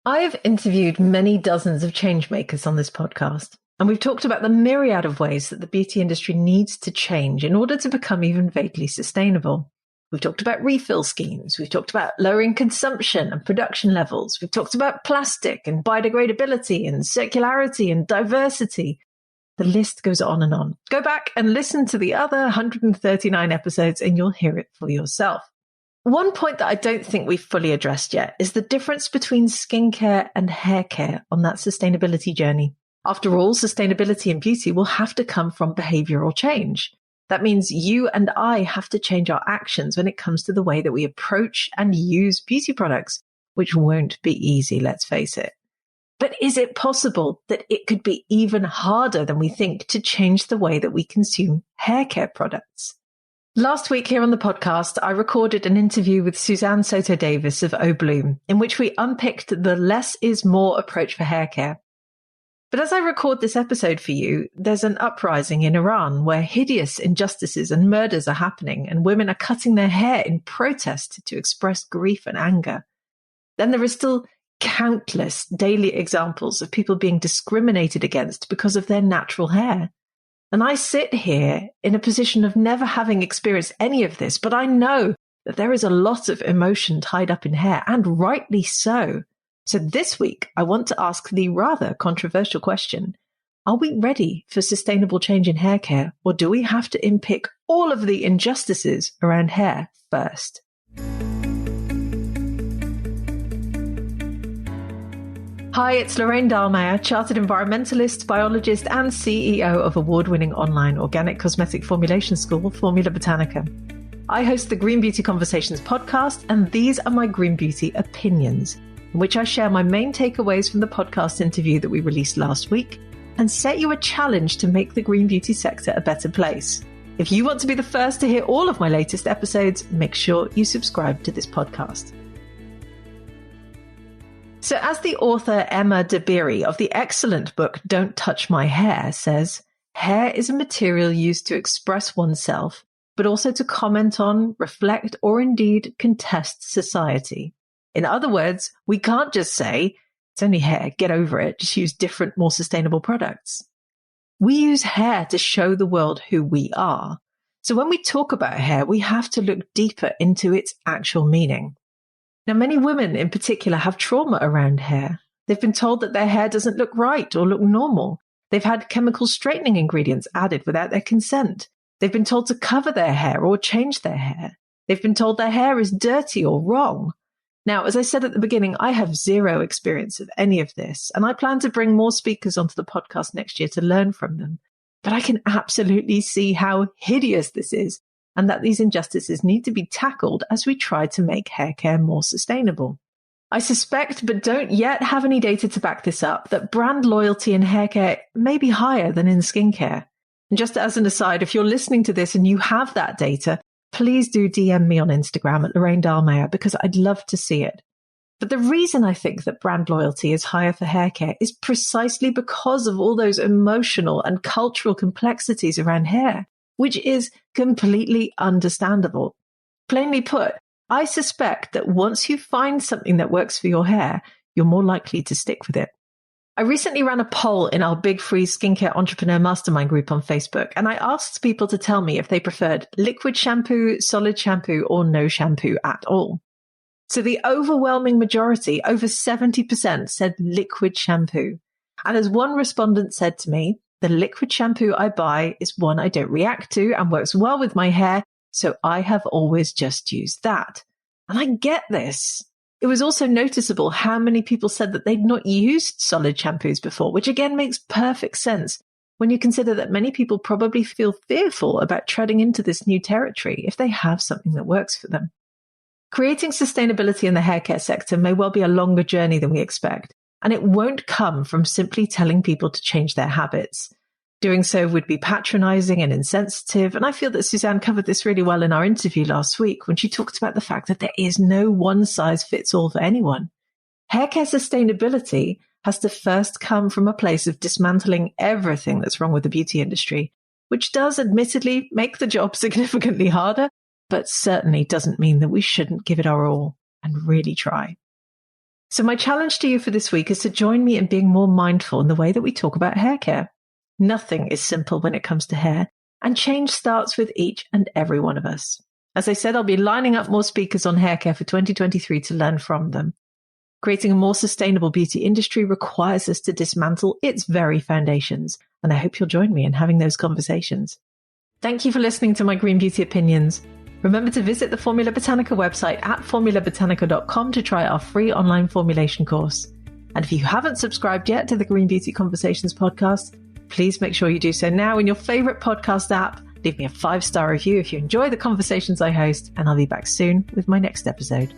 I have interviewed many dozens of changemakers on this podcast, and we've talked about the myriad of ways that the beauty industry needs to change in order to become even vaguely sustainable. We've talked about refill schemes, we've talked about lowering consumption and production levels, we've talked about plastic and biodegradability and circularity and diversity. The list goes on and on. Go back and listen to the other 139 episodes and you'll hear it for yourself. One point that I don't think we've fully addressed yet is the difference between skincare and hair care on that sustainability journey. After all, sustainability and beauty will have to come from behavioral change. That means you and I have to change our actions when it comes to the way that we approach and use beauty products, which won't be easy, let's face it. But is it possible that it could be even harder than we think to change the way that we consume hair care products? Last week here on the podcast, I recorded an interview with Suzanne Soto Davis of Bloom, in which we unpicked the less is more approach for hair care. But as I record this episode for you, there's an uprising in Iran where hideous injustices and murders are happening and women are cutting their hair in protest to express grief and anger. Then there are still countless daily examples of people being discriminated against because of their natural hair. And I sit here in a position of never having experienced any of this, but I know that there is a lot of emotion tied up in hair, and rightly so. So this week, I want to ask the rather controversial question: are we ready for sustainable change in hair care, or do we have to unpick all of the injustices around hair first? Hi, it's Lorraine Dallmeier, chartered environmentalist, biologist, and CEO of award-winning online organic cosmetic formulation school, Formula Botanica. I host the Green Beauty Conversations podcast, and these are my Green Beauty opinions, in which I share my main takeaways from the podcast interview that we released last week and set you a challenge to make the green beauty sector a better place. If you want to be the first to hear all of my latest episodes, make sure you subscribe to this podcast. So as the author Emma Dabiri of the excellent book Don't Touch My Hair says, hair is a material used to express oneself, but also to comment on, reflect, or indeed contest society. In other words, we can't just say, it's only hair, get over it, just use different, more sustainable products. We use hair to show the world who we are. So when we talk about hair, we have to look deeper into its actual meaning. Now, many women in particular have trauma around hair. They've been told that their hair doesn't look right or look normal. They've had chemical straightening ingredients added without their consent. They've been told to cover their hair or change their hair. They've been told their hair is dirty or wrong. Now, as I said at the beginning, I have zero experience of any of this, and I plan to bring more speakers onto the podcast next year to learn from them. But I can absolutely see how hideous this is, and that these injustices need to be tackled as we try to make hair care more sustainable. I suspect, but don't yet have any data to back this up, that brand loyalty in hair care may be higher than in skincare. And just as an aside, if you're listening to this and you have that data, please do DM me on Instagram at Lorraine Dallmeier, because I'd love to see it. But the reason I think that brand loyalty is higher for hair care is precisely because of all those emotional and cultural complexities around hair, which is completely understandable. Plainly put, I suspect that once you find something that works for your hair, you're more likely to stick with it. I recently ran a poll in our Big Free Skincare Entrepreneur Mastermind group on Facebook, and I asked people to tell me if they preferred liquid shampoo, solid shampoo, or no shampoo at all. So the overwhelming majority, over 70%, said liquid shampoo. And as one respondent said to me, the liquid shampoo I buy is one I don't react to and works well with my hair, so I have always just used that. And I get this. It was also noticeable how many people said that they'd not used solid shampoos before, which again makes perfect sense when you consider that many people probably feel fearful about treading into this new territory if they have something that works for them. Creating sustainability in the hair care sector may well be a longer journey than we expect, and it won't come from simply telling people to change their habits. Doing so would be patronizing and insensitive, and I feel that Suzanne covered this really well in our interview last week when she talked about the fact that there is no one-size-fits-all for anyone. Hair care sustainability has to first come from a place of dismantling everything that's wrong with the beauty industry, which does admittedly make the job significantly harder, but certainly doesn't mean that we shouldn't give it our all and really try. So my challenge to you for this week is to join me in being more mindful in the way that we talk about hair care. Nothing is simple when it comes to hair, and change starts with each and every one of us. As I said, I'll be lining up more speakers on hair care for 2023 to learn from them. Creating a more sustainable beauty industry requires us to dismantle its very foundations, and I hope you'll join me in having those conversations. Thank you for listening to my Green Beauty Opinions. Remember to visit the Formula Botanica website at formulabotanica.com to try our free online formulation course. And if you haven't subscribed yet to the Green Beauty Conversations podcast, please make sure you do so now in your favorite podcast app. Leave me a 5-star review if you enjoy the conversations I host, and I'll be back soon with my next episode.